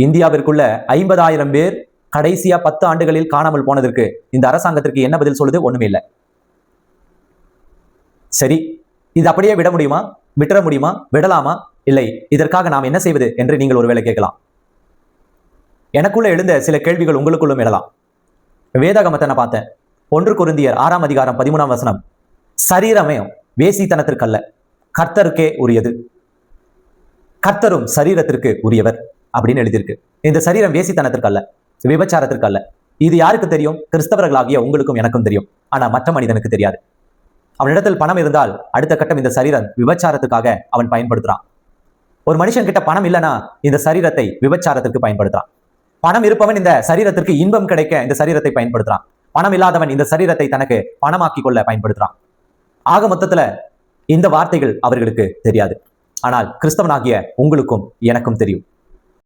இந்தியாவிற்குள்ள 50,000 பேர் கடைசியா 10 ஆண்டுகளில் காணாமல் போனதற்கு இந்த அரசாங்கத்திற்கு என்ன பதில் சொல்லுது? ஒண்ணுமே இல்லை. சரி, இது அப்படியே விட முடியுமா? விட்டுற முடியுமா? விடலாமா? இல்லை. இதற்காக நாம் என்ன செய்வது என்று நீங்கள் ஒருவேளை கேட்கலாம். எனக்குள்ள எழுந்த சில கேள்விகள் உங்களுக்குள்ளும் எழலாம். வேதாகமத்தை நான் பார்த்தேன். 1 கொரிந்தியர் 6ஆம் அதிகாரம் 13ஆம் வசனம், சரீரமே வேசித்தனத்திற்கல்ல, கர்த்தருக்கே உரியது, கர்த்தரும் சரீரத்திற்கு உரியவர் அப்படின்னு எழுதியிருக்கு. இந்த சரீரம் வேசித்தனத்திற்கு அல்ல, விபச்சாரத்திற்கு அல்ல. இது யாருக்கு தெரியும்? கிறிஸ்தவர்களாகிய உங்களுக்கும் எனக்கும் தெரியும். ஆனா மற்ற மனிதனுக்கு தெரியாது. அவனிடத்தில் பணம் இருந்தால் அடுத்த கட்டம் இந்த சரீரம் விபச்சாரத்துக்காக அவன் பயன்படுத்துறான். ஒரு மனுஷன் கிட்ட பணம் இல்லைன்னா இந்த சரீரத்தை விபச்சாரத்திற்கு பயன்படுத்துறான். பணம் இருப்பவன் இந்த சரீரத்திற்கு இன்பம் கிடைக்க இந்த சரீரத்தை பயன்படுத்துறான். பணம் இல்லாதவன் இந்த சரீரத்தை தனக்கு பணமாக்கி கொள்ள பயன்படுத்துறான். ஆக மொத்தத்துல இந்த வார்த்தைகள் அவர்களுக்கு தெரியாது. ஆனால் கிறிஸ்தவனாகிய உங்களுக்கும் எனக்கும் தெரியும்.